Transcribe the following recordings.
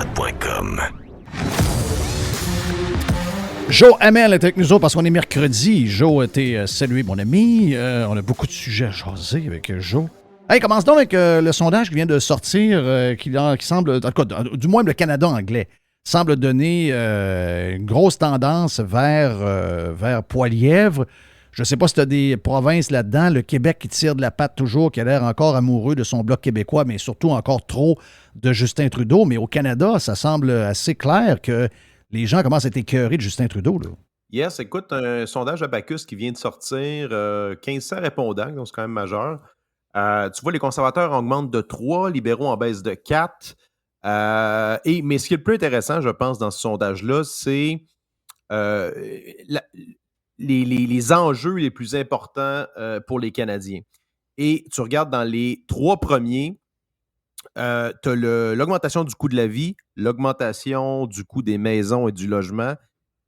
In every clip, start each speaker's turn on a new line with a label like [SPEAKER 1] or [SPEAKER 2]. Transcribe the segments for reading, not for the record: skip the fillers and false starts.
[SPEAKER 1] Pirate.com.
[SPEAKER 2] Joe Hamel est avec nous autres parce qu'on est mercredi. Joe, t'es salué, mon ami. On a beaucoup de sujets à jaser avec Joe. Hey, commence donc avec le sondage qui vient de sortir, qui semble, en tout cas, du moins le Canada anglais, semble donner une grosse tendance vers Poilièvre. Je ne sais pas si tu as des provinces là-dedans. Le Québec qui tire de la patte toujours, qui a l'air encore amoureux de son bloc québécois, mais surtout encore trop de Justin Trudeau. Mais au Canada, ça semble assez clair que les gens commencent à être écœurés de Justin Trudeau, là.
[SPEAKER 3] Yes, écoute, un sondage Abacus qui vient de sortir, 1500 répondants, donc c'est quand même majeur. Tu vois, les conservateurs augmentent de 3, libéraux en baisse de 4. Mais ce qui est le plus intéressant, je pense, dans ce sondage-là, c'est les enjeux les plus importants pour les Canadiens. Et tu regardes dans les 3 premiers, tu as l'augmentation du coût de la vie, l'augmentation du coût des maisons et du logement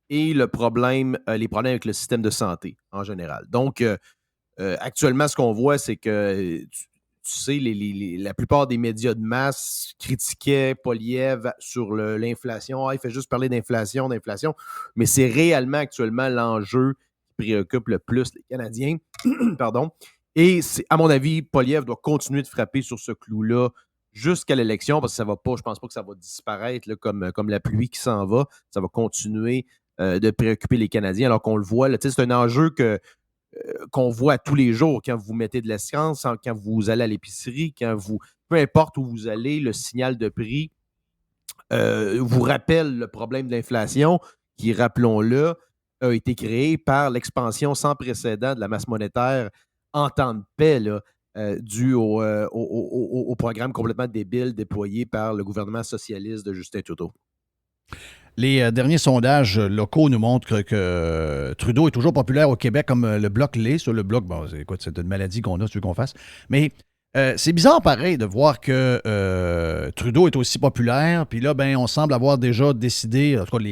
[SPEAKER 3] et les problèmes avec le système de santé en général. Donc, actuellement, ce qu'on voit, c'est que, tu sais, la plupart des médias de masse critiquaient Poilievre sur l'inflation. Ah, il fait juste parler d'inflation. Mais c'est réellement actuellement l'enjeu qui préoccupe le plus les Canadiens. Pardon. Et à mon avis, Poilievre doit continuer de frapper sur ce clou-là jusqu'à l'élection parce que ça va pas, je pense pas que ça va disparaître là, comme la pluie qui s'en va. Ça va continuer de préoccuper les Canadiens alors qu'on le voit. Là, c'est un enjeu qu'on voit tous les jours quand vous mettez de l'essence, quand vous allez à l'épicerie, peu importe où vous allez, le signal de prix vous rappelle le problème de l'inflation qui, rappelons-le, a été créé par l'expansion sans précédent de la masse monétaire en temps de paix, là, dû au programme complètement débile déployé par le gouvernement socialiste de Justin Trudeau.
[SPEAKER 2] Les derniers sondages locaux nous montrent que Trudeau est toujours populaire au Québec comme le Bloc l'est. Sur le Bloc, bon, écoute, c'est une maladie qu'on a, si tu veux qu'on fasse. Mais c'est bizarre, pareil, de voir que Trudeau est aussi populaire. Puis là, ben, on semble avoir déjà décidé, en tout cas,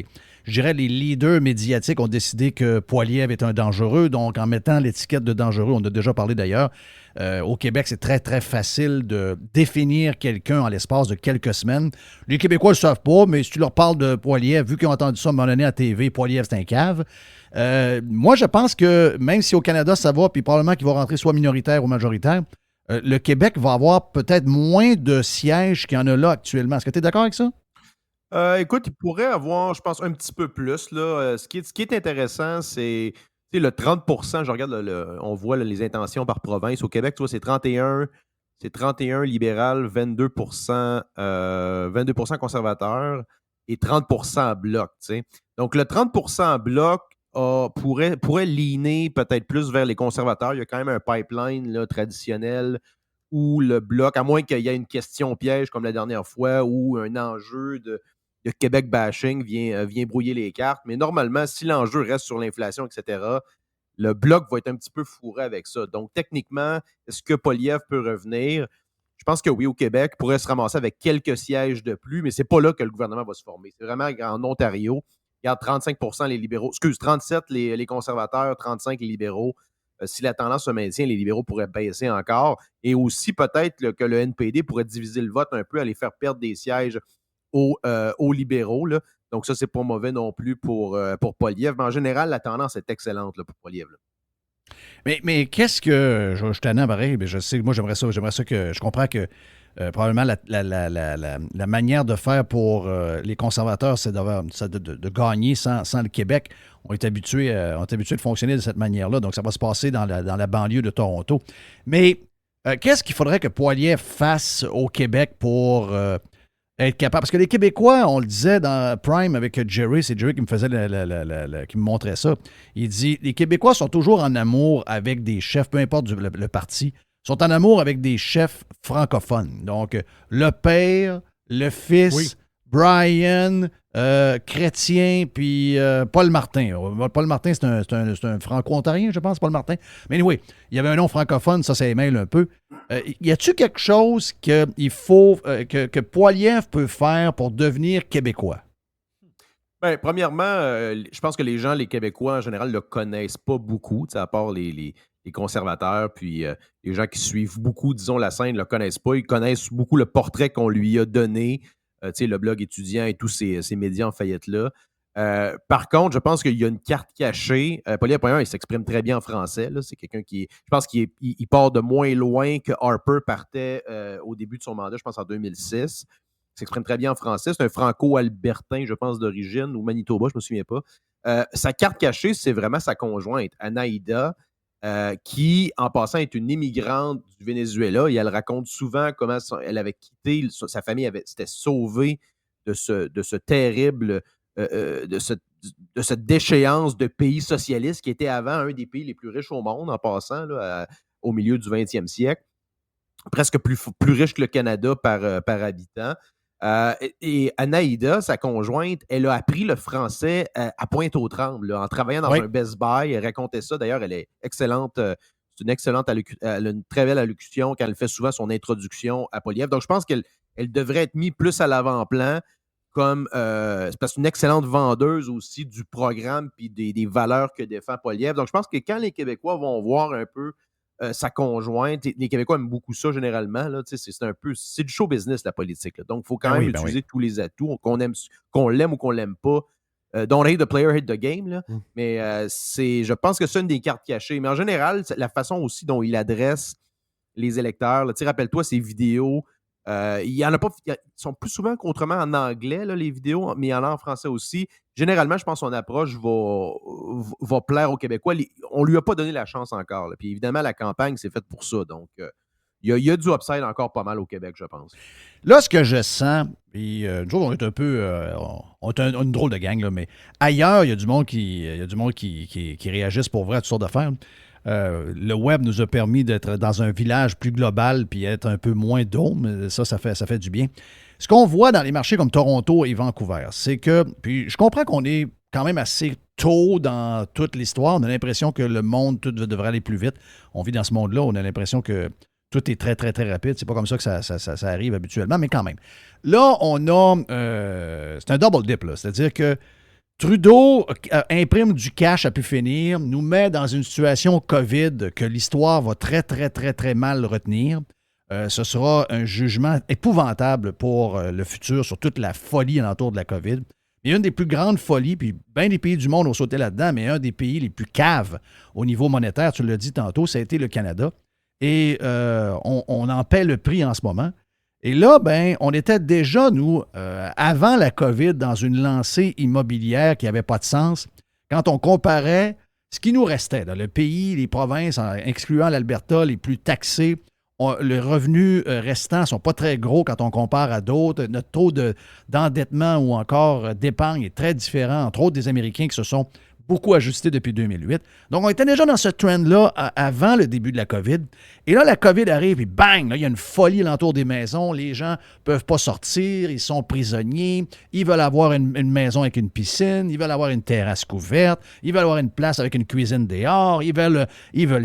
[SPEAKER 2] je dirais les leaders médiatiques ont décidé que Poilievre est un dangereux. Donc, en mettant l'étiquette de dangereux, on a déjà parlé d'ailleurs, au Québec, c'est très, très facile de définir quelqu'un en l'espace de quelques semaines. Les Québécois ne le savent pas, mais si tu leur parles de Poilievre, vu qu'ils ont entendu ça à un moment donné à TV, Poilievre, c'est un cave. Moi, je pense que même si au Canada, ça va, puis probablement qu'il va rentrer soit minoritaire ou majoritaire, le Québec va avoir peut-être moins de sièges qu'il y en a là actuellement. Est-ce que tu es d'accord avec ça?
[SPEAKER 3] Écoute, il pourrait avoir, je pense, un petit peu plus. Là. Ce qui est intéressant, c'est le 30 je regarde, on voit là, les intentions par province. Au Québec, tu vois, c'est 31 libéral, 22 conservateurs et 30 bloc. Tu sais. Donc, le 30 bloc pourrait leaner peut-être plus vers les conservateurs. Il y a quand même un pipeline là, traditionnel où le bloc, à moins qu'il y ait une question piège comme la dernière fois ou un enjeu de Québec bashing vient brouiller les cartes. Mais normalement, si l'enjeu reste sur l'inflation, etc., le bloc va être un petit peu fourré avec ça. Donc, techniquement, est-ce que Poilievre peut revenir? Je pense que oui, au Québec, il pourrait se ramasser avec quelques sièges de plus, mais c'est pas là que le gouvernement va se former. C'est vraiment en Ontario. Il y a 35 les libéraux. 37 les conservateurs, 35 les libéraux. Si la tendance se maintient, les libéraux pourraient baisser encore. Et aussi, peut-être que le NPD pourrait diviser le vote un peu, aller faire perdre des sièges aux libéraux. Là. Donc, ça, c'est pas mauvais non plus pour Poilievre. Mais en général, la tendance est excellente là, pour Poilievre. Là.
[SPEAKER 2] Mais qu'est-ce que. Je suis tannant pareil, mais je sais, moi, j'aimerais ça que. Je comprends que probablement la manière de faire pour les conservateurs, c'est de gagner sans le Québec. On est habitué de fonctionner de cette manière-là. Donc, ça va se passer dans la banlieue de Toronto. Mais qu'est-ce qu'il faudrait que Poilievre fasse au Québec pour être capable? Parce que les Québécois, on le disait dans Prime avec Jerry, c'est Jerry qui me faisait qui me montrait ça. Il dit les Québécois sont toujours en amour avec des chefs, peu importe le parti, sont en amour avec des chefs francophones. Donc, le père, le fils, oui. Brian, Chrétien, puis Paul Martin. Paul Martin, c'est un franco-ontarien, je pense, Paul Martin. Mais anyway, il y avait un nom francophone, ça émaille un peu. Y a-t-il quelque chose qu'il faut que Poilievre peut faire pour devenir québécois?
[SPEAKER 3] Bien, premièrement, je pense que les Québécois, en général, ne le connaissent pas beaucoup, à part les conservateurs, puis les gens qui suivent beaucoup, disons, la scène ne le connaissent pas. Ils connaissent beaucoup le portrait qu'on lui a donné le blog étudiant et tous ces médias en faillite-là. Par contre, je pense qu'il y a une carte cachée. Poilievre, il s'exprime très bien en français. Là. C'est quelqu'un qui je pense qu'il part de moins loin que Harper partait au début de son mandat, je pense en 2006. Il s'exprime très bien en français. C'est un franco-albertain, je pense, d'origine, ou Manitoba, je ne me souviens pas. Sa carte cachée, c'est vraiment sa conjointe, Anaïda, qui, en passant, est une immigrante du Venezuela. Et elle raconte souvent comment elle avait quitté, sa famille s'était sauvée de ce terrible, de cette déchéance de pays socialistes qui était avant un des pays les plus riches au monde, en passant, là, au milieu du 20e siècle. Presque plus riche que le Canada par habitant. Et Anaïda, sa conjointe, elle a appris le français à Pointe-aux-Trembles, en travaillant dans un Best Buy. Elle racontait ça. D'ailleurs, elle est excellente. C'est une excellente elle a une très belle allocution quand elle fait souvent son introduction à Poilievre. Donc, je pense qu'elle devrait être mise plus à l'avant-plan comme c'est parce que c'est une excellente vendeuse aussi du programme puis des valeurs que défend Poilievre. Donc, je pense que quand les Québécois vont voir un peu sa conjointe. Les Québécois aiment beaucoup ça généralement. Là, c'est du show business, la politique. Là. Donc, il faut quand même utiliser tous les atouts, qu'on l'aime ou qu'on l'aime pas. Don't hate the player, hate the game. Là. Mais je pense que c'est une des cartes cachées. Mais en général, la façon aussi dont il adresse les électeurs. Rappelle-toi ces vidéos. Il y en a pas. Ils sont plus souvent qu'autrement en anglais, là, les vidéos, mais il y en a en français aussi. Généralement, je pense que son approche va plaire aux Québécois. On ne lui a pas donné la chance encore. Là. Puis évidemment, la campagne, c'est faite pour ça. Donc, il y a du upside encore pas mal au Québec, je pense.
[SPEAKER 2] Là, ce que je sens, puis nous autres, on est un peu. On est une drôle de gang, là, mais ailleurs, il y a du monde qui réagissent pour vrai à toutes sortes d'affaires. Le web nous a permis d'être dans un village plus global puis être un peu moins dôme. Ça fait du bien. Ce qu'on voit dans les marchés comme Toronto et Vancouver, c'est que, puis je comprends qu'on est quand même assez tôt dans toute l'histoire. On a l'impression que le monde, tout devrait aller plus vite. On vit dans ce monde-là, on a l'impression que tout est très, très, très rapide. C'est pas comme ça que ça arrive habituellement, mais quand même. Là, on a... c'est un double dip, là. C'est-à-dire que Trudeau imprime du cash à pu finir, nous met dans une situation COVID que l'histoire va très, très, très, très mal retenir. Ce sera un jugement épouvantable pour le futur sur toute la folie alentour de la COVID. Il y a une des plus grandes folies, puis bien des pays du monde ont sauté là-dedans, mais un des pays les plus caves au niveau monétaire, tu l'as dit tantôt, ça a été le Canada. Et on en paie le prix en ce moment. Et là, ben, on était déjà, nous, avant la COVID, dans une lancée immobilière qui n'avait pas de sens. Quand on comparait ce qui nous restait, dans le pays, les provinces, incluant l'Alberta, les plus taxées, les revenus restants ne sont pas très gros quand on compare à d'autres. Notre taux d'endettement ou encore d'épargne est très différent, entre autres des Américains qui se sont beaucoup ajustés depuis 2008. Donc, on était déjà dans ce trend-là avant le début de la COVID. Et là, la COVID arrive et bang, là, il y a une folie alentour des maisons. Les gens ne peuvent pas sortir, ils sont prisonniers. Ils veulent avoir une maison avec une piscine, ils veulent avoir une terrasse couverte, ils veulent avoir une place avec une cuisine dehors, ils veulent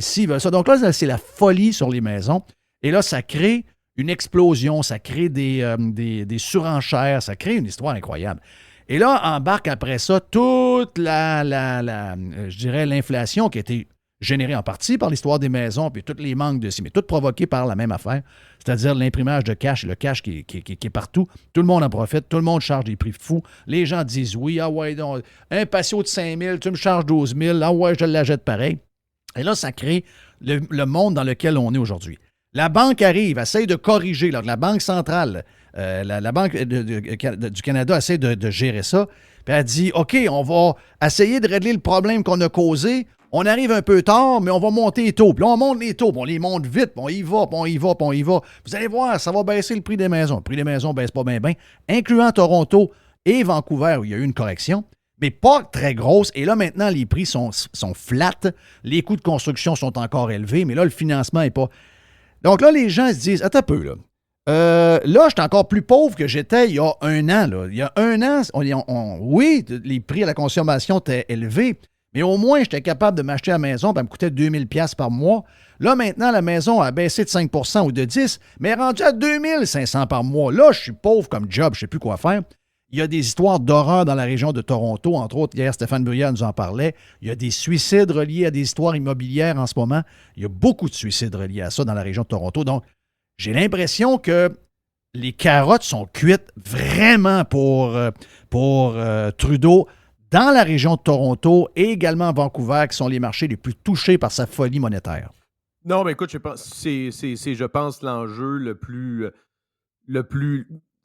[SPEAKER 2] ci, ils veulent ça. Donc là, c'est la folie sur les maisons. Et là, ça crée une explosion, ça crée des surenchères, ça crée une histoire incroyable. Et là, embarque après ça toute je dirais, l'inflation qui a été générée en partie par l'histoire des maisons, puis tous les manques de mais tout provoqué par la même affaire, c'est-à-dire l'imprimage de cash, le cash qui est partout. Tout le monde en profite, tout le monde charge des prix fous. Les gens disent oui, ah ouais, donc, un patio de 5 000, tu me charges 12 000, ah ouais, je la jette pareil. Et là, ça crée le monde dans lequel on est aujourd'hui. La banque arrive, essaye de corriger, là, la Banque centrale, la Banque du Canada essaie de gérer ça. Puis elle dit, OK, on va essayer de régler le problème qu'on a causé. On arrive un peu tard, mais on va monter les taux. Puis là, on monte les taux, puis on les monte vite, puis on y va, puis on y va, puis on y va. Vous allez voir, ça va baisser le prix des maisons. Le prix des maisons ne baisse pas bien, incluant Toronto et Vancouver, où il y a eu une correction, mais pas très grosse. Et là, maintenant, les prix sont flats. Les coûts de construction sont encore élevés, mais là, le financement n'est pas... Donc là, les gens se disent, attends un peu, là. Là, je suis encore plus pauvre que j'étais il y a un an. Là. Il y a un an, oui, les prix à la consommation étaient élevés, mais au moins, j'étais capable de m'acheter la maison, ça me coûtait 2000 $ par mois. Là, maintenant, la maison a baissé de 5 % ou de 10 % mais elle est rendue à 2500 par mois. Là, je suis pauvre comme job, je ne sais plus quoi faire. Il y a des histoires d'horreur dans la région de Toronto. Entre autres, hier, Stéphane Bruyère nous en parlait. Il y a des suicides reliés à des histoires immobilières en ce moment. Il y a beaucoup de suicides reliés à ça dans la région de Toronto. Donc, j'ai l'impression que les carottes sont cuites vraiment pour Trudeau dans la région de Toronto et également à Vancouver, qui sont les marchés les plus touchés par sa folie monétaire.
[SPEAKER 3] Non, mais écoute, je pense, l'enjeu le plus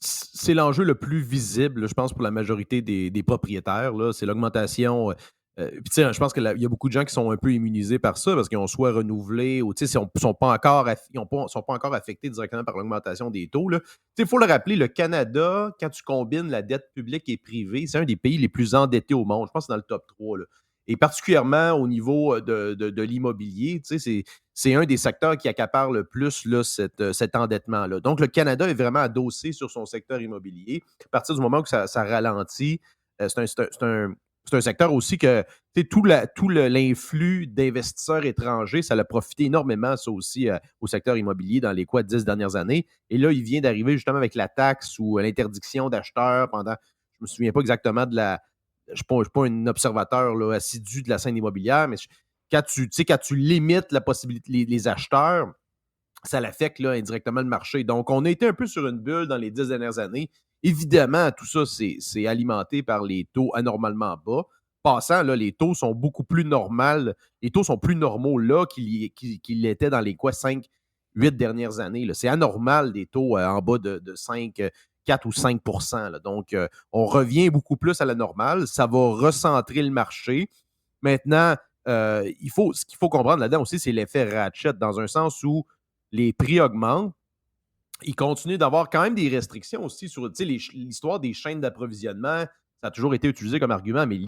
[SPEAKER 3] c'est l'enjeu le plus visible, je pense, pour la majorité des propriétaires. Là. C'est l'augmentation. Puis, tu sais, je pense qu'il y a beaucoup de gens qui sont un peu immunisés par ça parce qu'ils ont soit renouvelé ou, tu sais, ils sont pas encore affectés directement par l'augmentation des taux. Tu sais, il faut le rappeler, le Canada, quand tu combines la dette publique et privée, c'est un des pays les plus endettés au monde. Je pense que c'est dans le top 3. Là. Et particulièrement au niveau de l'immobilier, tu sais, c'est un des secteurs qui accapare le plus là, cet endettement-là. Donc, le Canada est vraiment adossé sur son secteur immobilier. À partir du moment où ça ralentit, c'est un secteur aussi que tout l'influx d'investisseurs étrangers, ça l'a profité énormément, ça aussi, au secteur immobilier dans les 10 dernières années. Et là, il vient d'arriver justement avec la taxe ou l'interdiction d'acheteurs pendant, je ne me souviens pas exactement de la. Je ne suis pas un observateur là, assidu de la scène immobilière, mais quand tu limites la possibilité, les acheteurs, ça l'affecte là, indirectement le marché. Donc, on a été un peu sur une bulle dans les 10 dernières années. Évidemment, tout ça, c'est alimenté par les taux anormalement bas. Passant, là, les taux sont beaucoup plus normaux. Les taux sont plus normaux là qu'ils l'étaient dans les 5, 8 dernières années. Là. C'est anormal des taux en bas de 5, 4 ou 5 là. Donc, on revient beaucoup plus à la normale. Ça va recentrer le marché. Maintenant, ce qu'il faut comprendre là-dedans aussi, c'est l'effet ratchet, dans un sens où les prix augmentent. Ils continuent d'avoir quand même des restrictions aussi sur l'histoire des chaînes d'approvisionnement. Ça a toujours été utilisé comme argument, mais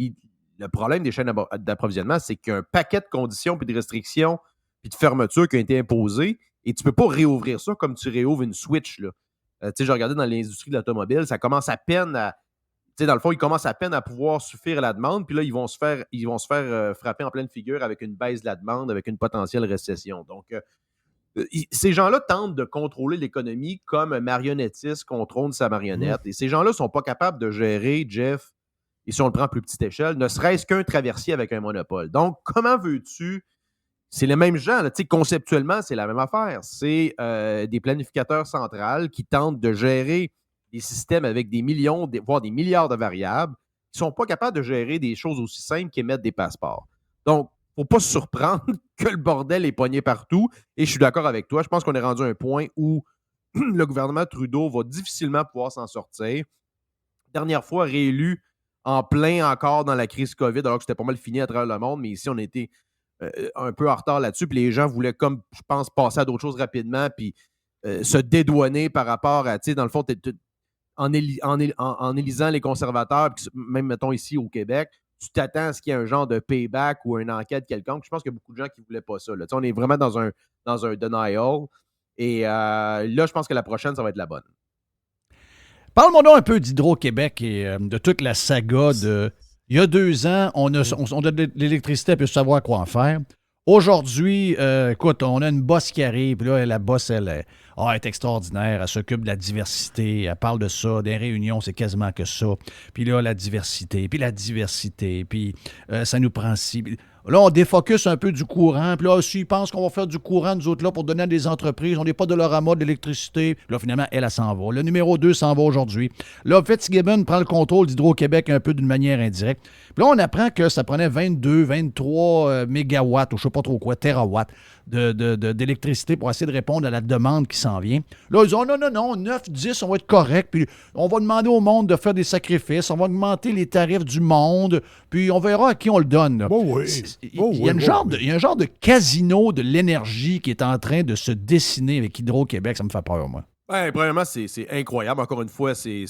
[SPEAKER 3] le problème des chaînes d'approvisionnement, c'est qu'il y a un paquet de conditions, puis de restrictions, puis de fermetures qui ont été imposées, et tu ne peux pas réouvrir ça comme tu réouvres une Switch. Là. J'ai regardé dans l'industrie de l'automobile, ça commence à peine à. Dans le fond, ils commencent à peine à pouvoir suffire à la demande, puis là, ils vont se faire frapper en pleine figure avec une baisse de la demande, avec une potentielle récession. Donc, ces gens-là tentent de contrôler l'économie comme un marionnettiste contrôle sa marionnette. Et ces gens-là ne sont pas capables de gérer, Jeff, et si on le prend à plus petite échelle, ne serait-ce qu'un traversier avec un monopole. Donc, comment veux-tu. C'est les mêmes gens, là, conceptuellement, c'est la même affaire. C'est des planificateurs centrales qui tentent de gérer des systèmes avec des millions, voire des milliards de variables, qui ne sont pas capables de gérer des choses aussi simples qu'émettre des passeports. Donc, il ne faut pas se surprendre que le bordel est pogné partout. Et je suis d'accord avec toi. Je pense qu'on est rendu à un point où le gouvernement Trudeau va difficilement pouvoir s'en sortir. Dernière fois réélu en plein encore dans la crise COVID, alors que c'était pas mal fini à travers le monde, mais ici, on était un peu en retard là-dessus. Puis les gens voulaient, comme je pense, passer à d'autres choses rapidement, puis se dédouaner par rapport à, tu sais, dans le fond, en élisant les conservateurs, même, mettons, ici au Québec, tu t'attends à ce qu'il y ait un genre de payback ou une enquête quelconque. Je pense qu'il y a beaucoup de gens qui ne voulaient pas ça. Là. On est vraiment dans un denial. Et là, je pense que la prochaine, ça va être la bonne.
[SPEAKER 2] Parle-moi donc un peu d'Hydro-Québec et de toute la saga de. Il y a 2 ans, on a de l'électricité, elle peut savoir quoi en faire. Aujourd'hui, écoute, on a une bosse qui arrive, puis là, la bosse, elle est extraordinaire, elle s'occupe de la diversité, elle parle de ça, des réunions, c'est quasiment que ça. Puis là, la diversité, puis ça nous prend ci. Là, on défocus un peu du courant, puis là, s'ils pensent qu'on va faire du courant, nous autres, là, pour donner à des entreprises, on n'est pas de leur amas de l'électricité. Puis là, finalement, elle s'en va. Le numéro 2 s'en va aujourd'hui. Là, Fitzgibbon prend le contrôle d'Hydro-Québec un peu d'une manière indirecte. Puis là, on apprend que ça prenait 22, 23 mégawatts, ou je ne sais pas trop quoi, terawatts d'électricité pour essayer de répondre à la demande qui s'en vient. Là, ils disent, oh, non, 9, 10, on va être correct, puis on va demander au monde de faire des sacrifices, on va augmenter les tarifs du monde, puis on verra à qui on le donne. Là.
[SPEAKER 1] Bon, oui.
[SPEAKER 2] Il y a un genre de casino de l'énergie qui est en train de se dessiner avec Hydro-Québec. Ça me fait peur, moi.
[SPEAKER 3] Ouais, premièrement, c'est incroyable. Encore une fois, c'est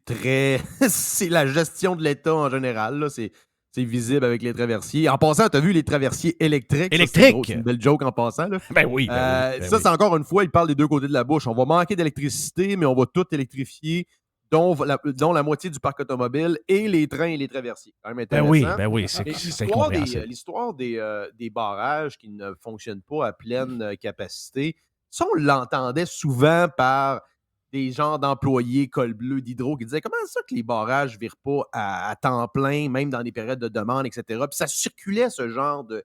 [SPEAKER 3] très. C'est la gestion de l'État en général. Là. C'est visible avec les traversiers. En passant, tu as vu les traversiers électriques?
[SPEAKER 2] Électriques!
[SPEAKER 3] C'est une belle joke en passant. Là.
[SPEAKER 2] Ben oui.
[SPEAKER 3] Ça, c'est encore une fois, il parle des deux côtés de la bouche. On va manquer d'électricité, mais on va tout électrifier, dont la moitié du parc automobile et les trains et les traversiers. Quand même intéressant.
[SPEAKER 2] Ben oui, c'est incompréhensible.
[SPEAKER 3] L'histoire des barrages qui ne fonctionnent pas à pleine capacité, ça, on l'entendait souvent par des genres d'employés col bleu d'Hydro qui disaient comment ça que les barrages ne virent pas à temps plein, même dans des périodes de demande, etc. Puis ça circulait ce genre de,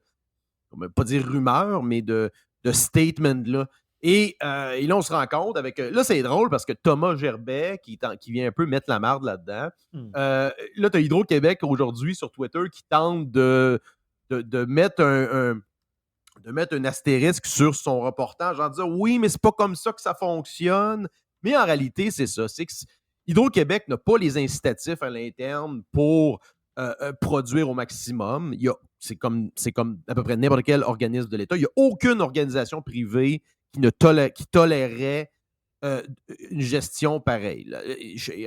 [SPEAKER 3] on ne va pas dire rumeur, mais de statement-là. Et là, on se rend compte avec. Là, c'est drôle parce que Thomas Gerbet, qui vient un peu mettre la marde là-dedans, là, tu as Hydro-Québec aujourd'hui sur Twitter qui tente de mettre de mettre un astérisque sur son reportage en disant oui, mais c'est pas comme ça que ça fonctionne. Mais en réalité, c'est ça. C'est que Hydro-Québec n'a pas les incitatifs à l'interne pour produire au maximum. C'est comme à peu près n'importe quel organisme de l'État. Il n'y a aucune organisation privée qui tolérerait une gestion pareille. Là.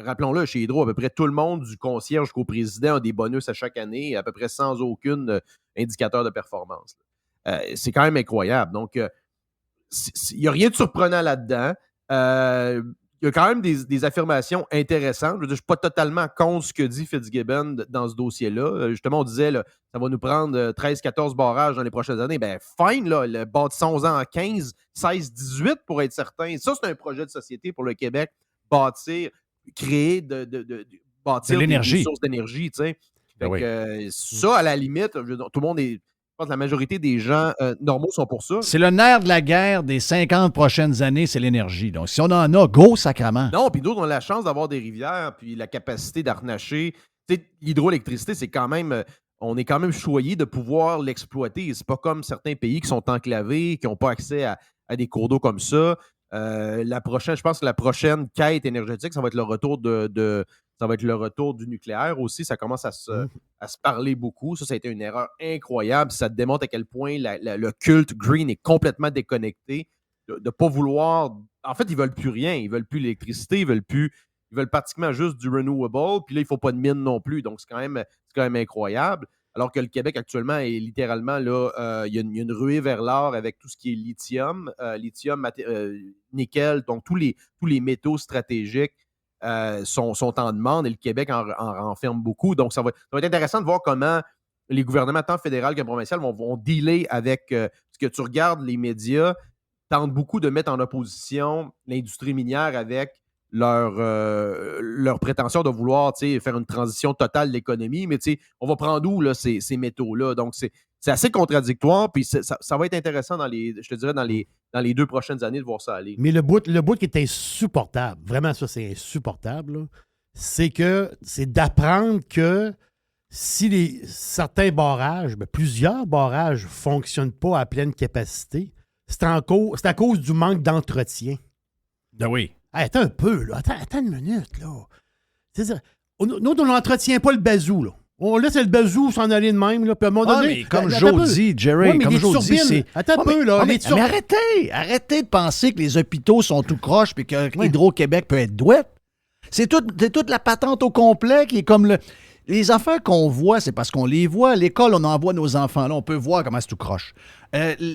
[SPEAKER 3] Rappelons-le, chez Hydro, à peu près tout le monde, du concierge jusqu'au président, a des bonus à chaque année, à peu près sans aucun indicateur de performance. C'est quand même incroyable. Donc, il n'y a rien de surprenant là-dedans. Il y a quand même des affirmations intéressantes. Je ne suis pas totalement contre ce que dit Fitzgibbon dans ce dossier-là. Justement, on disait là, ça va nous prendre 13-14 barrages dans les prochaines années. Ben, fine, là, bâtissons-en en 15, 16, 18 pour être certain. Ça, c'est un projet de société pour le Québec. Bâtir, créer, bâtir
[SPEAKER 2] de l'énergie.
[SPEAKER 3] Des sources d'énergie. Tu sais.
[SPEAKER 2] Ben
[SPEAKER 3] Ça, à la limite, tout le monde est. Je pense que la majorité des gens normaux sont pour ça.
[SPEAKER 2] C'est le nerf de la guerre des 50 prochaines années, c'est l'énergie. Donc, si on en a, go, sacrament.
[SPEAKER 3] Non, puis d'autres ont la chance d'avoir des rivières, puis la capacité d'harnacher. Tu sais, l'hydroélectricité, c'est quand même... on est quand même choyé de pouvoir l'exploiter. C'est pas comme certains pays qui sont enclavés, qui n'ont pas accès à des cours d'eau comme ça. Je pense que la prochaine quête énergétique, ça va être le retour ça va être le retour du nucléaire aussi. Ça commence à se parler beaucoup. Ça a été une erreur incroyable. Ça te démontre à quel point le culte green est complètement déconnecté. De ne pas vouloir... En fait, ils ne veulent plus rien. Ils ne veulent plus l'électricité. Ils veulent pratiquement juste du renewable. Puis là, il ne faut pas de mine non plus. Donc, c'est quand même incroyable. Alors que le Québec, actuellement, est littéralement là, il y a une ruée vers l'or avec tout ce qui est lithium, nickel, donc tous les métaux stratégiques sont en demande et le Québec en renferme beaucoup. Donc, ça va être intéressant de voir comment les gouvernements, tant fédéral que provincial, vont dealer avec ce que tu regardes, les médias tentent beaucoup de mettre en opposition l'industrie minière avec leur prétention de vouloir faire une transition totale de l'économie, mais on va prendre où là, ces métaux-là? Donc, c'est assez contradictoire, puis ça va être intéressant dans les 2 prochaines années de voir ça aller.
[SPEAKER 1] Mais le bout qui est insupportable, vraiment ça, c'est insupportable, là, c'est d'apprendre que si certains barrages, plusieurs barrages ne fonctionnent pas à pleine capacité, c'est à cause du manque d'entretien.
[SPEAKER 2] Ben oui.
[SPEAKER 1] Hey, attends un peu, là. Attends une minute, là. C'est-à-dire, nous, on n'entretient pas le bazou, là. On laisse le bazou s'en aller de même, là. Puis à un moment donné.
[SPEAKER 2] Mais comme Joe dit, Jerry, comme Joe dit, c'est.
[SPEAKER 1] Attends un peu, là.
[SPEAKER 2] Mais arrêtez de penser que les hôpitaux sont tout croches et que Hydro-Québec peut être douette. C'est toute la patente au complet qui est comme les affaires qu'on voit, c'est parce qu'on les voit. À l'école, on envoie nos enfants là. On peut voir comment c'est tout croche.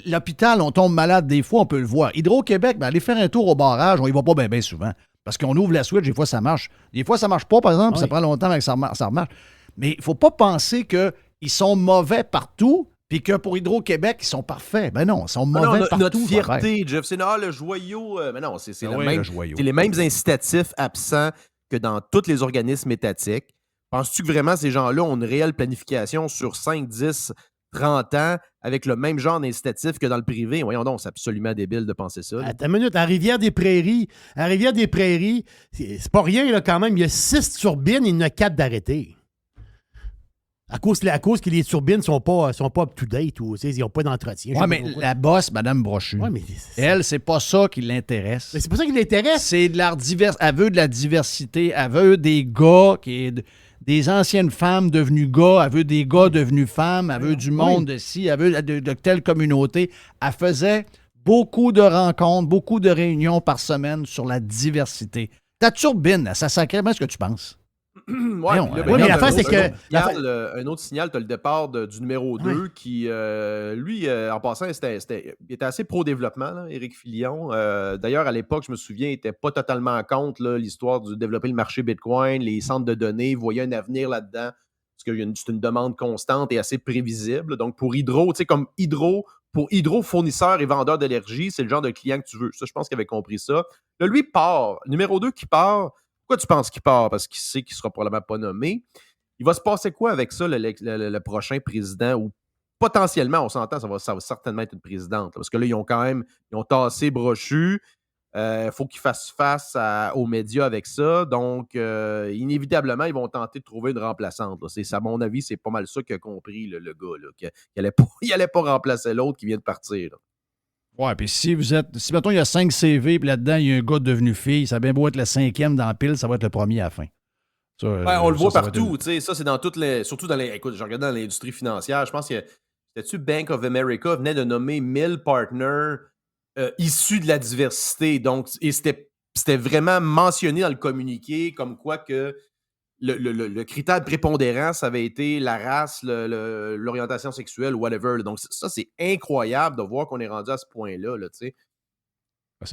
[SPEAKER 2] L'hôpital, on tombe malade des fois, on peut le voir. Hydro-Québec, aller faire un tour au barrage, on y va pas bien souvent. Parce qu'on ouvre la switch, des fois ça marche. Des fois ça marche pas, par exemple, ça prend longtemps avant que ça remarche. Mais il faut pas penser qu'ils sont mauvais partout, puis que pour Hydro-Québec, ils sont parfaits. Ben non, ils sont mauvais partout.
[SPEAKER 3] Notre fierté, Jeff, c'est le joyau. Mais non, c'est les mêmes incitatifs absents que dans tous les organismes étatiques. Penses-tu que vraiment ces gens-là ont une réelle planification sur 5, 10, 30 ans avec le même genre d'incitatif que dans le privé? Voyons donc, c'est absolument débile de penser ça.
[SPEAKER 1] Attends une minute, à Rivière-des-Prairies, c'est pas rien là, quand même. Il y a 6 turbines, il y en a 4 d'arrêtés. À cause que les turbines sont pas up-to-date ou ils n'ont pas d'entretien.
[SPEAKER 2] Oui, mais la boss, Mme Brochu, elle, c'est pas ça qui l'intéresse.
[SPEAKER 1] Mais c'est pas ça qui l'intéresse.
[SPEAKER 2] C'est elle veut de la diversité, elle veut des gars des anciennes femmes devenues gars, elle veut des gars devenus femmes, elle veut du monde de ci, elle veut de telle communauté. Elle faisait beaucoup de rencontres, beaucoup de réunions par semaine sur la diversité. Ta turbine, ça sacrément ce que tu penses?
[SPEAKER 1] Mais l'affaire, c'est que.
[SPEAKER 3] Un autre signal, tu as le départ du numéro 2 qui, lui, en passant, il était assez pro-développement, là, Éric Filion. D'ailleurs, à l'époque, je me souviens, il n'était pas totalement contre l'histoire de développer le marché Bitcoin, les centres de données, il voyait un avenir là-dedans, parce que c'est une demande constante et assez prévisible. Donc, pour Hydro, tu sais, comme pour Hydro, fournisseur et vendeur d'énergie, c'est le genre de client que tu veux. Ça, je pense qu'il avait compris ça. Là, lui part. Numéro 2 qui part. Pourquoi tu penses qu'il part? Parce qu'il sait qu'il ne sera probablement pas nommé. Il va se passer quoi avec ça, le prochain président ou potentiellement, on s'entend, ça va certainement être une présidente. Là, parce que là, ils ont tassé Brochu. Faut qu'ils fassent face aux médias avec ça. Donc, inévitablement, ils vont tenter de trouver une remplaçante. Là. À mon avis, c'est pas mal ça qu'a compris le gars. Là, qu'il n'allait pas remplacer l'autre qui vient de partir. Là.
[SPEAKER 2] Ouais, puis si mettons, il y a 5 CV, puis là-dedans, il y a un gars devenu fille, ça a bien beau être le 5e dans la pile, ça va être le premier à la fin. Ça,
[SPEAKER 3] on le voit
[SPEAKER 2] ça
[SPEAKER 3] partout. Ça, c'est dans toutes les. Surtout dans les. Écoute, je regarde dans l'industrie financière. Je pense que c'était-tu Bank of America venait de nommer 1000 partners issus de la diversité. Donc, et c'était vraiment mentionné dans le communiqué comme quoi que le critère prépondérant, ça avait été la race, l'orientation sexuelle, whatever. Donc, ça, c'est incroyable de voir qu'on est rendu à ce point-là. Là,
[SPEAKER 2] c'est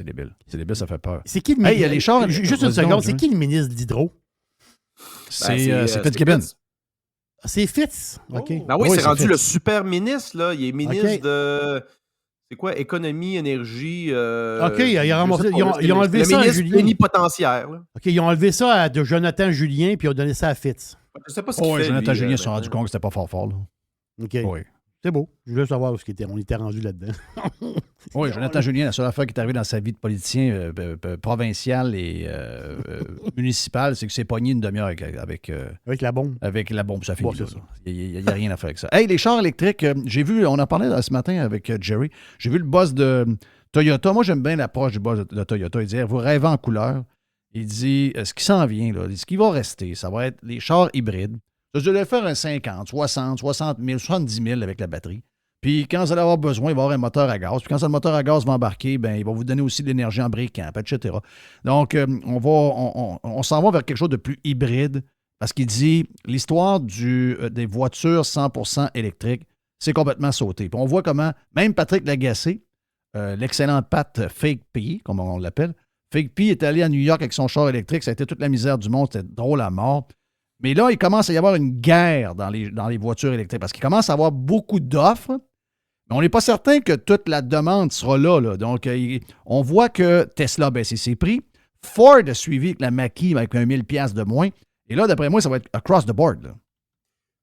[SPEAKER 2] débile. C'est débile, ça fait peur.
[SPEAKER 1] C'est qui le
[SPEAKER 2] ministre? Hey, les chars,
[SPEAKER 1] juste une seconde, c'est qui le ministre d'Hydro?
[SPEAKER 2] C'est Fitzgibbon.
[SPEAKER 1] C'est Fitz. OK.
[SPEAKER 3] Ben oui, c'est rendu Fitz. Le super ministre. Là. Il est ministre de... C'est quoi? Économie, énergie...
[SPEAKER 1] OK, ils ont enlevé ça à Julien.
[SPEAKER 3] Plénipotentiaire. Là.
[SPEAKER 1] OK, ils ont enlevé ça de Jonathan Julien, puis ils ont donné ça à Fitz.
[SPEAKER 3] Je sais pas ce qu'il fait,
[SPEAKER 2] Jonathan Julien s'est rendu compte que c'était pas fort. Là.
[SPEAKER 1] OK. Oui. C'est beau. Je voulais savoir où on était rendu là-dedans.
[SPEAKER 2] Oui, Jonathan Julien, la seule affaire qui est arrivée dans sa vie de politicien provincial et municipal, c'est que c'est pogné une demi-heure avec
[SPEAKER 1] la bombe.
[SPEAKER 2] Avec la bombe, ça finit. Il n'y a rien à faire avec ça. Hey, les chars électriques, j'ai vu, on en parlait ce matin avec Jerry, j'ai vu le boss de Toyota. Moi, j'aime bien l'approche du boss de Toyota. Il dit, vous rêvez en couleur. Il dit, ce qui s'en vient, là, ce qui va rester, ça va être les chars hybrides. Je devais faire un 50, 60, 60 000, 70 000 avec la batterie. Puis quand vous allez avoir besoin, il va y avoir un moteur à gaz. Puis quand le moteur à gaz va embarquer, ben, il va vous donner aussi de l'énergie en briquant, etc. Donc, on s'en va vers quelque chose de plus hybride parce qu'il dit l'histoire des voitures 100% électriques, c'est complètement sauté. Puis on voit comment, même Patrick Lagacé, l'excellent Pat Fake P, comme on l'appelle, Fake P est allé à New York avec son char électrique. Ça a été toute la misère du monde. C'était drôle à mort. Mais là, il commence à y avoir une guerre dans les voitures électriques parce qu'il commence à avoir beaucoup d'offres, mais on n'est pas certain que toute la demande sera là. Donc, on voit que Tesla a baissé ses prix. Ford a suivi avec la Mach-E avec un 1000$ de moins. Et là, d'après moi, ça va être across the board. Là.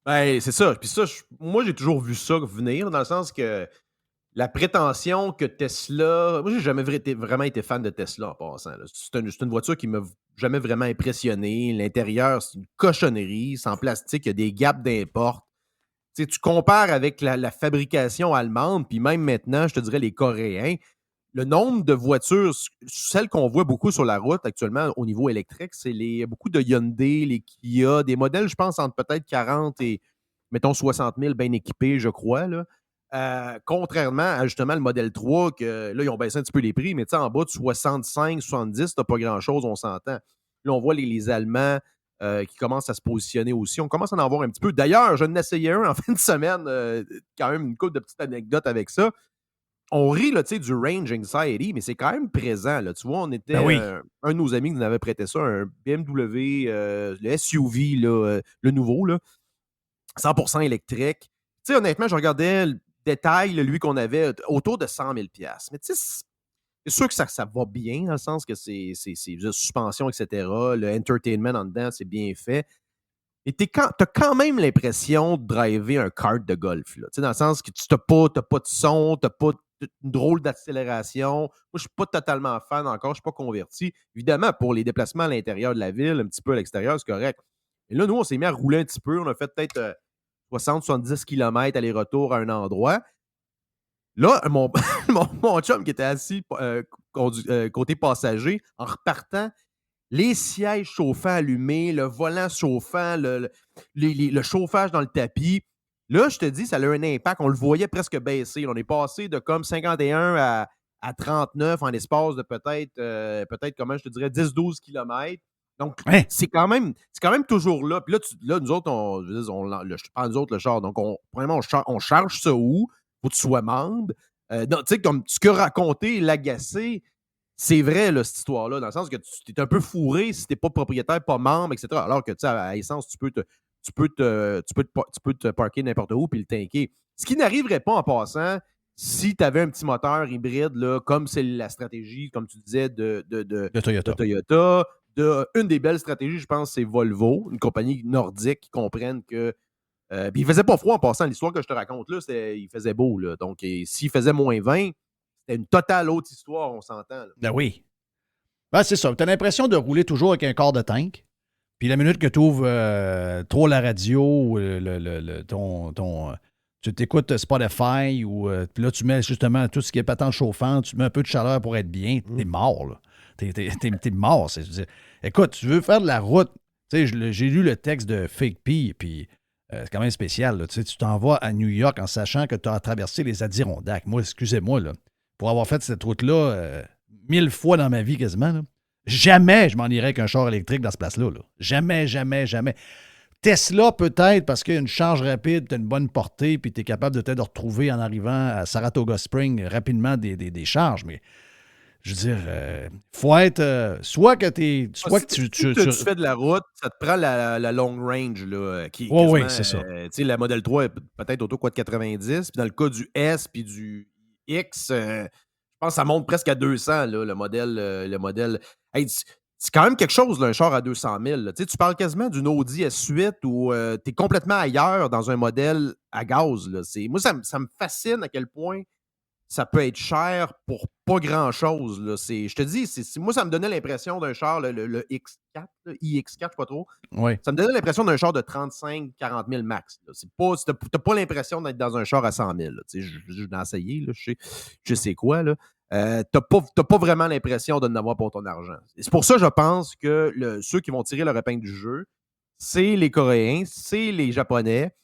[SPEAKER 3] Ben, c'est ça. Puis ça, moi, j'ai toujours vu ça venir, dans le sens que la prétention que Tesla... Moi, j'ai jamais vraiment été fan de Tesla en passant. Là. C'est une voiture qui m'a jamais vraiment impressionné. L'intérieur, c'est une cochonnerie. C'est en plastique, il y a des gaps d'import. Tu compares avec la fabrication allemande, puis même maintenant, je te dirais les Coréens, le nombre de voitures, celles qu'on voit beaucoup sur la route actuellement au niveau électrique, c'est beaucoup de Hyundai, les Kia, des modèles, je pense, entre peut-être 40 et, mettons, 60 000 bien équipés, je crois, là. Contrairement à justement le modèle 3, que là, ils ont baissé un petit peu les prix, mais en bas de 65, 70, t'as pas grand-chose, on s'entend. Là, on voit les Allemands qui commencent à se positionner aussi. On commence à en avoir un petit peu. D'ailleurs, je n'essayais un en fin de semaine, quand même une couple de petites anecdotes avec ça. On rit là, du range anxiety, mais c'est quand même présent. Là. Tu vois, on était un de nos amis qui nous avait prêté ça, un BMW, le SUV, là, le nouveau, là, 100% électrique. Tu sais, honnêtement, je regardais le détail, lui, qu'on avait autour de 100 000 $. Mais tu sais, c'est sûr que ça va bien, dans le sens que c'est de suspension, etc. Le entertainment en dedans, c'est bien fait. Et t'as quand même l'impression de driver un kart de golf. Là. Dans le sens que tu n'as pas de son, tu n'as pas une drôle d'accélération. Moi, je ne suis pas totalement fan encore, je ne suis pas converti. Évidemment, pour les déplacements à l'intérieur de la ville, un petit peu à l'extérieur, c'est correct. Et là, nous, on s'est mis à rouler un petit peu. On a fait peut-être 60-70 km aller-retour à un endroit. Là, mon chum qui était assis côté passager, en repartant, les sièges chauffants allumés, le volant chauffant, le chauffage dans le tapis. Là, je te dis, ça a eu un impact. On le voyait presque baisser. On est passé de comme 51 à 39 en l'espace de peut-être comment je te dirais, 10-12 km. Donc, c'est quand même toujours là. Puis là, nous autres, je prends nous autres le char. Donc, on charge ça où? Faut que tu sois membre. Tu sais, comme ce que raconter l'agacé, c'est vrai, là, cette histoire-là, dans le sens que tu es un peu fourré si tu n'es pas propriétaire, pas membre, etc. Alors que, tu sais, à essence, tu peux te parker n'importe où puis le tanker. Ce qui n'arriverait pas en passant si tu avais un petit moteur hybride, là, comme c'est la stratégie, comme tu disais, de Toyota. Une des belles stratégies, je pense, c'est Volvo, une compagnie nordique qui comprenne que Puis il faisait pas froid en passant. L'histoire que je te raconte là, il faisait beau. Là. Donc, s'il faisait moins 20, c'était une totale autre histoire, on s'entend. Là.
[SPEAKER 2] Ben oui. Ben, c'est ça. Tu as l'impression de rouler toujours avec un quart de tank. Puis la minute que tu ouvres trop la radio, tu t'écoutes Spotify ou puis là, tu mets justement tout ce qui est patente chauffante, tu mets un peu de chaleur pour être bien, t'es mort, là. T'es mort. Écoute, tu veux faire de la route. Tu sais, j'ai lu le texte de Fake P, puis c'est quand même spécial. Là. Tu t'en vas à New York en sachant que tu as traversé les Adirondacks. Moi, excusez-moi, là, pour avoir fait cette route-là 1000 fois dans ma vie quasiment, là, jamais je m'en irais avec un char électrique dans ce place-là. Là. Jamais, jamais, jamais. Tesla, peut-être, parce qu'il y a une charge rapide, tu as une bonne portée, puis tu es capable de te retrouver en arrivant à Saratoga Springs rapidement des charges, mais je veux dire, faut être. Soit que tu
[SPEAKER 3] fais de la route, ça te prend la long range, là, qui est
[SPEAKER 2] oui, c'est ça.
[SPEAKER 3] Tu sais, la Model 3 est peut-être autour de 90, puis dans le cas du S puis du X, je pense que ça monte presque à 200, là, le modèle. Hey, c'est quand même quelque chose, là, un char à 200 000. Là. Tu parles quasiment d'une Audi S8 où tu es complètement ailleurs dans un modèle à gaz. Là. Moi, ça me fascine à quel point ça peut être cher pour pas grand-chose. Là. Je te dis, moi, ça me donnait l'impression d'un char, le X4, le iX4, je sais pas trop.
[SPEAKER 2] Oui.
[SPEAKER 3] Ça me donnait l'impression d'un char de 35-40 000 max. Tu n'as pas l'impression d'être dans un char à 100 000. Je l'ai essayé, là, je sais quoi. Là. T'as pas vraiment l'impression de n'avoir pour ton argent. Et c'est pour ça, je pense que ceux qui vont tirer leur épingle du jeu, c'est les Coréens, c'est les Japonais.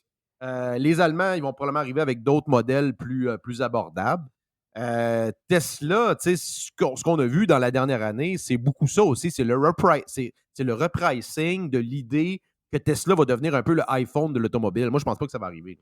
[SPEAKER 3] Les Allemands, ils vont probablement arriver avec d'autres modèles plus abordables. Tesla, ce qu'on a vu dans la dernière année, c'est beaucoup ça aussi. C'est le repricing de l'idée que Tesla va devenir un peu le iPhone de l'automobile. Moi, je pense pas que ça va arriver.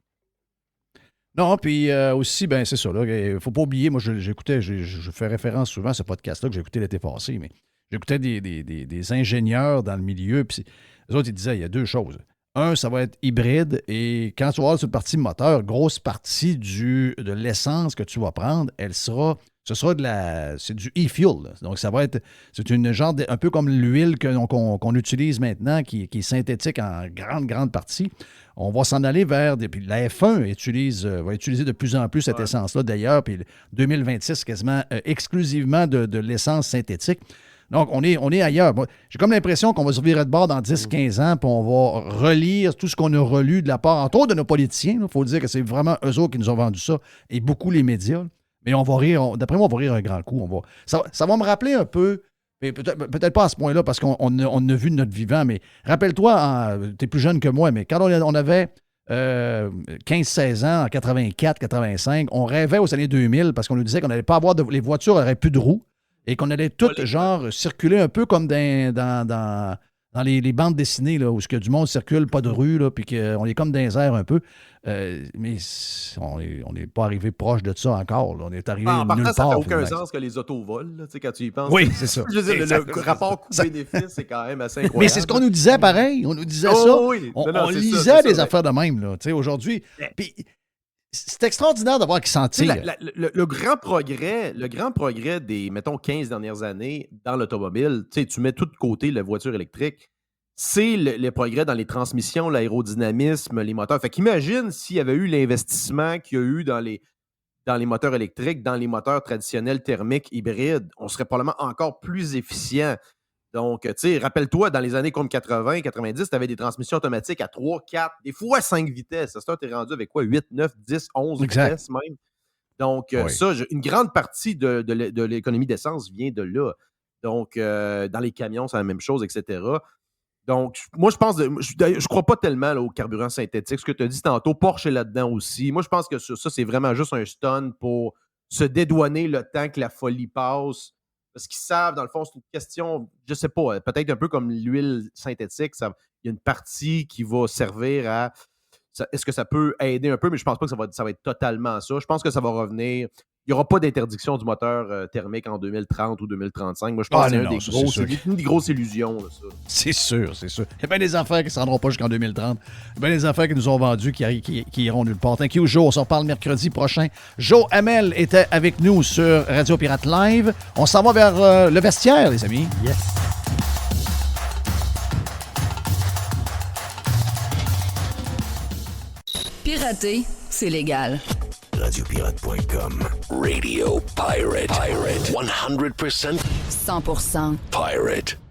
[SPEAKER 2] Non, puis aussi, ben c'est ça. Il ne faut pas oublier, moi, j'écoutais, je fais référence souvent à ce podcast-là que j'ai écouté l'été passé, mais j'écoutais des ingénieurs dans le milieu, puis eux autres, ils disaient, il y a deux choses. Un, ça va être hybride, et quand tu vas avoir cette partie moteur, grosse partie de l'essence que tu vas prendre, c'est du e-fuel. Là. Donc, c'est une genre un peu comme l'huile qu'on utilise maintenant, qui est synthétique en grande partie. On va s'en aller vers puis la F1 va utiliser de plus en plus cette essence-là, d'ailleurs, puis 2026, quasiment exclusivement de l'essence synthétique. Donc, on est ailleurs. Moi, j'ai comme l'impression qu'on va se virer de bord dans 10-15 ans, puis on va relire tout ce qu'on a relu de la part, entre autres, de nos politiciens. Il faut dire que c'est vraiment eux autres qui nous ont vendu ça, et beaucoup les médias. Mais on va rire, d'après moi, on va rire un grand coup. Ça va me rappeler un peu, mais peut-être pas à ce point-là, parce qu'on a vu de notre vivant, mais rappelle-toi, tu es plus jeune que moi, mais quand on avait 15-16 ans, en 84, 85, on rêvait aux années 2000 parce qu'on nous disait qu'on n'allait pas avoir les voitures n'auraient plus de roues. Et qu'on allait toutes, circuler un peu comme dans les bandes dessinées, là, où du monde circule, pas de rue, puis qu'on est comme dans les airs un peu. Mais on n'est pas arrivé proche de ça encore. Là. On est arrivé nulle part.
[SPEAKER 3] Ça n'a aucun sens que les autos volent, là, quand tu y penses.
[SPEAKER 2] Oui, c'est ça.
[SPEAKER 3] Je veux dire, le rapport coût-bénéfice, c'est quand même assez incroyable.
[SPEAKER 2] Mais c'est ce qu'on nous disait pareil. On nous disait ça.
[SPEAKER 3] Oui.
[SPEAKER 2] On lisait des affaires de même. Là, aujourd'hui. Puis, c'est extraordinaire de voir qu'ils s'en tirent.
[SPEAKER 3] Le grand progrès des, mettons, 15 dernières années dans l'automobile, tu mets tout de côté la voiture électrique, c'est le progrès dans les transmissions, l'aérodynamisme, les moteurs. Fait qu'imagine s'il y avait eu l'investissement qu'il y a eu dans les moteurs électriques, dans les moteurs traditionnels thermiques hybrides, on serait probablement encore plus efficient. Donc, tu sais, rappelle-toi, dans les années comme 80, 90, tu avais des transmissions automatiques à 3, 4, des fois 5 vitesses. Ça, tu es rendu avec quoi? 8, 9, 10, 11 vitesses même. Donc, ça, une grande partie de l'économie d'essence vient de là. Donc, dans les camions, c'est la même chose, etc. Donc, moi, je crois pas tellement là, au carburant synthétique. Ce que tu as dit tantôt, Porsche est là-dedans aussi. Moi, je pense que ça, c'est vraiment juste un stun pour se dédouaner le temps que la folie passe. Parce qu'ils savent, dans le fond, c'est une question, je sais pas, peut-être un peu comme l'huile synthétique, il y a une partie qui va servir à... Est-ce que ça peut aider un peu? Mais je pense pas que ça va être totalement ça. Je pense que ça va revenir... Il n'y aura pas d'interdiction du moteur thermique en 2030 ou 2035. Moi, je pense que c'est une des grosses illusions. Là, ça.
[SPEAKER 2] C'est sûr, c'est sûr. Il y a bien des affaires qui ne se rendront pas jusqu'en 2030. Il y a bien des affaires qui nous ont vendues qui iront nulle part. Thank you, Joe. On s'en reparle mercredi prochain. Joe Hamel était avec nous sur Radio Pirate Live. On s'en va vers le vestiaire, les amis.
[SPEAKER 1] Yes.
[SPEAKER 4] Pirater, c'est légal.
[SPEAKER 5] Radiopirate.com. Radio Pirate. 100%
[SPEAKER 4] 100%
[SPEAKER 5] pirate.